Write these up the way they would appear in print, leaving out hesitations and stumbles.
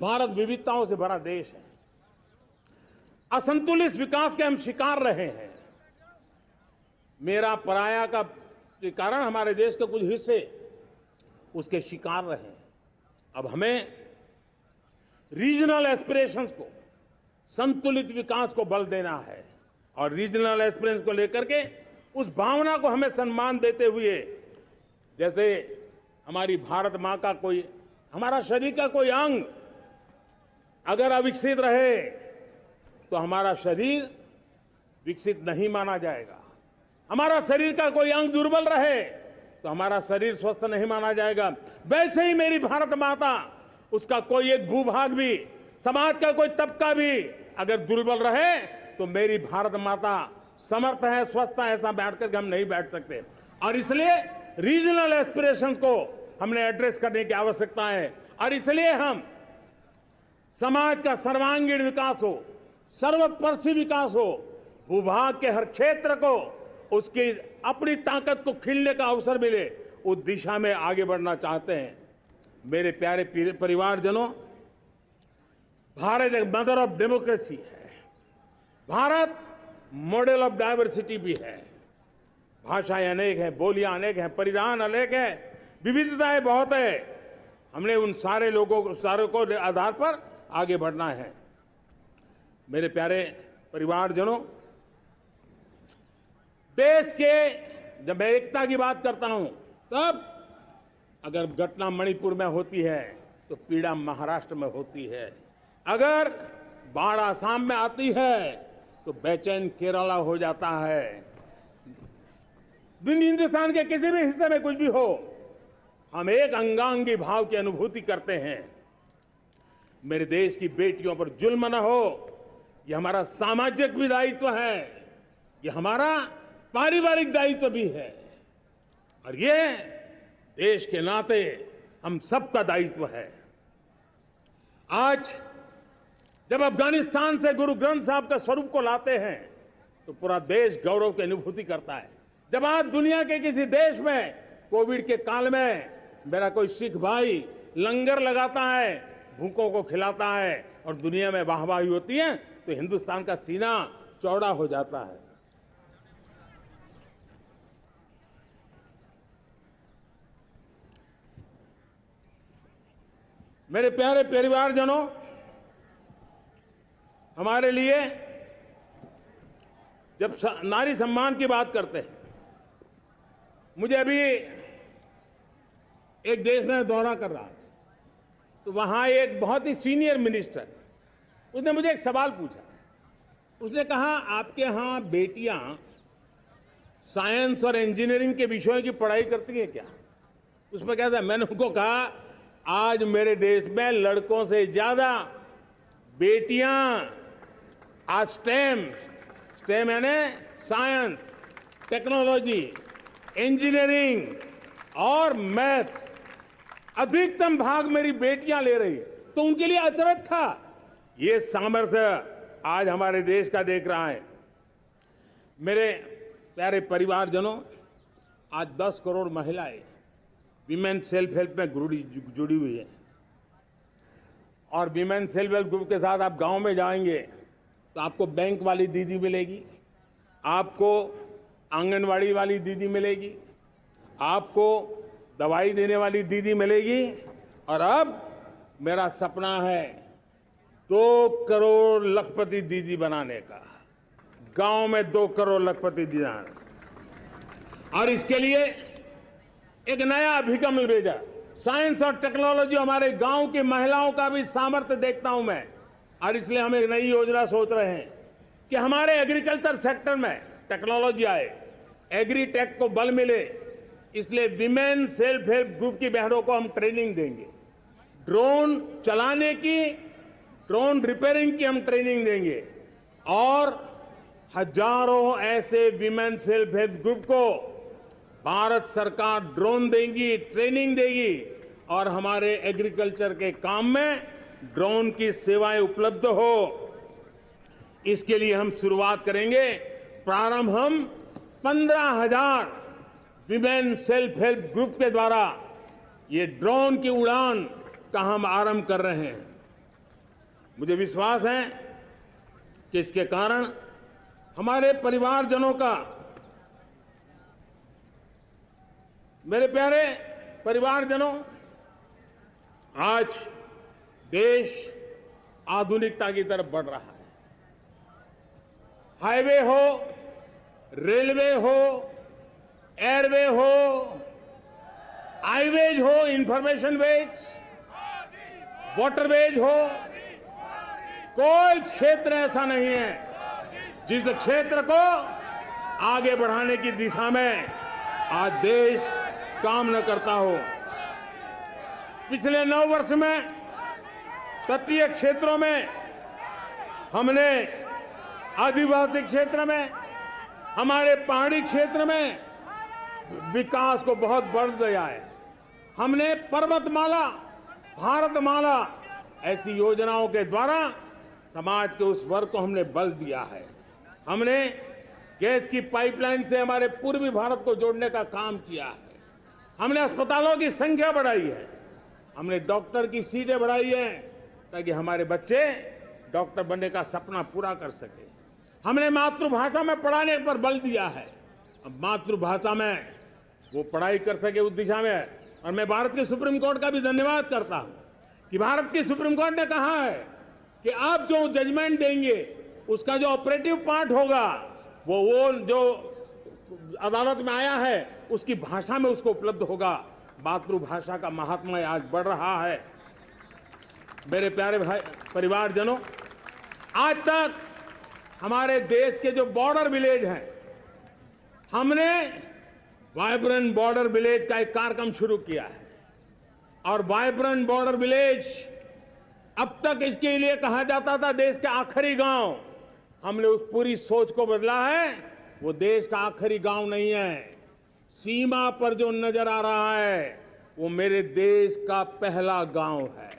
भारत विविधताओं से भरा देश है। असंतुलित विकास के हम शिकार रहे हैं। मेरा पराया का के कारण हमारे देश के कुछ हिस्से उसके शिकार रहे हैं। अब हमें रीजनल एस्पिरेशंस को, संतुलित विकास को बल देना है और रीजनल एस्पिरेशंस को लेकर के उस भावना को हमें सम्मान देते हुए, जैसे हमारी भारत माँ का कोई, हमारा शरीर का कोई अंग अगर अविकसित रहे तो हमारा शरीर विकसित नहीं माना जाएगा। हमारा शरीर का कोई अंग दुर्बल रहे तो हमारा शरीर स्वस्थ नहीं माना जाएगा। वैसे ही मेरी भारत माता, उसका कोई एक भूभाग भी, समाज का कोई तबका भी अगर दुर्बल रहे तो मेरी भारत माता समर्थ है, स्वस्थ है, ऐसा बैठ करके हम नहीं बैठ सकते। और इसलिए रीजनल एस्पिरेशंस को हमने एड्रेस करने की आवश्यकता है और इसलिए हम समाज का सर्वांगीण विकास हो, सर्वस्पर्शी विकास हो, भूभाग के हर क्षेत्र को उसकी अपनी ताकत को खिलने का अवसर मिले, उस दिशा में आगे बढ़ना चाहते हैं। मेरे प्यारे परिवारजनों, भारत एक मदर ऑफ डेमोक्रेसी है। भारत मॉडल ऑफ डाइवर्सिटी भी है। भाषाएं अनेक हैं, बोलियां अनेक हैं, परिधान अनेक हैं, विविधताएं बहुत है। हमने उन सारे लोगों को आधार पर आगे बढ़ना है। मेरे प्यारे परिवारजनों, देश के जब मैं एकता की बात करता हूं, तब अगर घटना मणिपुर में होती है तो पीड़ा महाराष्ट्र में होती है। अगर बाढ़ आसाम में आती है तो बेचैन केरला हो जाता है। हिंदुस्तान के किसी भी हिस्से में कुछ भी हो, हम एक अंगांगी भाव की अनुभूति करते हैं। मेरे देश की बेटियों पर जुल्म न हो, यह हमारा सामाजिक भी दायित्व है, यह हमारा पारिवारिक दायित्व भी है और ये देश के नाते हम सबका दायित्व है। आज जब अफगानिस्तान से गुरु ग्रंथ साहब के स्वरूप को लाते हैं तो पूरा देश गौरव की अनुभूति करता है। जब आज दुनिया के किसी देश में कोविड के काल में मेरा कोई सिख भाई लंगर लगाता है, भूखों को खिलाता है और दुनिया में वाहवाही होती है, तो हिंदुस्तान का सीना चौड़ा हो जाता है। मेरे प्यारे परिवारजनों, हमारे लिए जब नारी सम्मान की बात करते हैं, मुझे अभी एक देश में दौरा कर रहा था, तो वहां एक बहुत ही सीनियर मिनिस्टर, उसने मुझे एक सवाल पूछा। उसने कहा, आपके यहां बेटियां साइंस और इंजीनियरिंग के विषयों की पढ़ाई करती हैं क्या? उसमें क्या था? मैंने उनको कहा, आज मेरे देश में लड़कों से ज्यादा बेटियां आज स्टेम यानी साइंस, टेक्नोलॉजी, इंजीनियरिंग और मैथ्स, अधिकतम भाग मेरी बेटियां ले रही है। तो उनके लिए अचरज था। ये सामर्थ्य आज हमारे देश का देख रहा है। मेरे प्यारे परिवारजनों, आज 10 करोड़ महिलाएं विमेन सेल्फ हेल्प में जुड़ी हुई है और विमेन सेल्फ हेल्प ग्रुप के साथ आप गांव में जाएंगे तो आपको बैंक वाली दीदी मिलेगी, आपको आंगनवाड़ी वाली दीदी मिलेगी, आपको दवाई देने वाली दीदी मिलेगी। और अब मेरा सपना है 2 करोड़ लखपति दीदी बनाने का, गांव में 2 करोड़ लखपति दीदी। और इसके लिए एक नया अभिगम भेजा। साइंस और टेक्नोलॉजी, हमारे गांव की महिलाओं का भी सामर्थ्य देखता हूं मैं, और इसलिए हम एक नई योजना सोच रहे हैं कि हमारे एग्रीकल्चर सेक्टर में टेक्नोलॉजी आए, एग्री टेक को बल मिले। इसलिए विमेन सेल्फ हेल्प ग्रुप की बहनों को हम ट्रेनिंग देंगे, ड्रोन चलाने की, ड्रोन रिपेयरिंग की हम ट्रेनिंग देंगे और हजारों ऐसे विमेन सेल्फ हेल्प ग्रुप को भारत सरकार ड्रोन देगी, ट्रेनिंग देगी और हमारे एग्रीकल्चर के काम में ड्रोन की सेवाएं उपलब्ध हो। इसके लिए हम शुरुआत करेंगे। प्रारंभ हम 15,000 विमेन सेल्फ हेल्प ग्रुप के द्वारा ये ड्रोन की उड़ान का हम आरंभ कर रहे हैं। मुझे विश्वास है कि इसके कारण हमारे परिवारजनों का, मेरे प्यारे परिवारजनों, आज देश आधुनिकता की तरफ बढ़ रहा है। हाईवे हो, रेलवे हो, एयरवे हो, हाईवेज हो, इंफॉर्मेशन वेज, वाटरवेज हो, कोई क्षेत्र ऐसा नहीं है जिस क्षेत्र को आगे बढ़ाने की दिशा में आज देश काम न करता हो। पिछले 9 वर्ष में तटीय क्षेत्रों में हमने, आदिवासी क्षेत्र में, हमारे पहाड़ी क्षेत्र में विकास को बहुत बढ़ दिया है। हमने पर्वतमाला, भारतमाला ऐसी योजनाओं के द्वारा समाज के उस वर्ग को हमने बल दिया है। हमने गैस की पाइपलाइन से हमारे पूर्वी भारत को जोड़ने का काम किया है। हमने अस्पतालों की संख्या बढ़ाई है। हमने डॉक्टर की सीटें बढ़ाई है ताकि हमारे बच्चे डॉक्टर बनने का सपना पूरा कर सके। हमने मातृभाषा में पढ़ाने पर बल दिया है। अब मातृभाषा में वो पढ़ाई कर सके उस दिशा में। और मैं भारत के सुप्रीम कोर्ट का भी धन्यवाद करता हूं कि भारत की सुप्रीम कोर्ट ने कहा है कि आप जो जजमेंट देंगे उसका जो ऑपरेटिव पार्ट होगा वो जो अदालत में आया है उसकी भाषा में उसको उपलब्ध होगा। मातृभाषा का महात्मा आज बढ़ रहा है। मेरे प्यारे भाई परिवारजनों, आज तक हमारे देश के जो बॉर्डर विलेज हैं, हमने वाइब्रेंट बॉर्डर विलेज का एक कार्यक्रम शुरू किया है। और वाइब्रेंट बॉर्डर विलेज, अब तक इसके लिए कहा जाता था देश के आखिरी गांव। हमने उस पूरी सोच को बदला है। वो देश का आखिरी गांव नहीं है। सीमा पर जो नजर आ रहा है वो मेरे देश का पहला गांव है।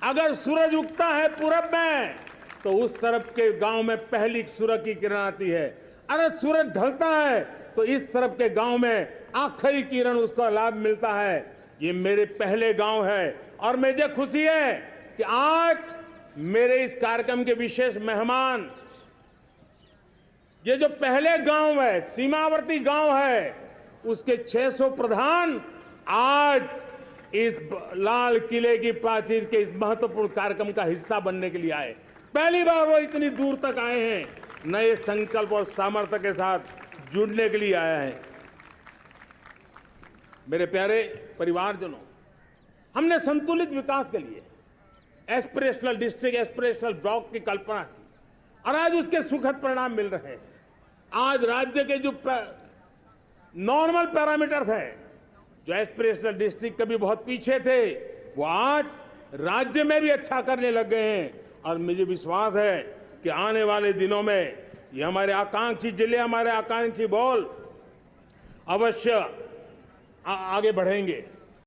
अगर सूरज उगता है पूरब में तो उस तरफ के गांव में पहली सूरज की किरण आती है। अगर सूरज ढलता है तो इस तरफ के गांव में आखिरी किरण उसका लाभ मिलता है। ये मेरे पहले गांव है और मुझे खुशी है कि आज मेरे इस कार्यक्रम के विशेष मेहमान, ये जो पहले गांव है, सीमावर्ती गांव है, उसके 600 प्रधान आज इस लाल किले की प्राचीर के इस महत्वपूर्ण कार्यक्रम का हिस्सा बनने के लिए आए। पहली बार वो इतनी दूर तक आए हैं, नए संकल्प और सामर्थ्य के साथ जुड़ने के लिए आया है। मेरे प्यारे परिवारजनों, हमने संतुलित विकास के लिए एस्पिरेशनल डिस्ट्रिक्ट, एस्पिरेशनल ब्लॉक की कल्पना की और आज उसके सुखद परिणाम मिल रहे हैं। आज राज्य के जो नॉर्मल पैरामीटर्स हैं, जो एस्पिरेशनल डिस्ट्रिक्ट कभी बहुत पीछे थे, वो आज राज्य में भी अच्छा करने लग गए हैं। और मुझे विश्वास है कि आने वाले दिनों में ये हमारे आकांक्षी जिले, हमारे आकांक्षी बॉल अवश्य आगे बढ़ेंगे।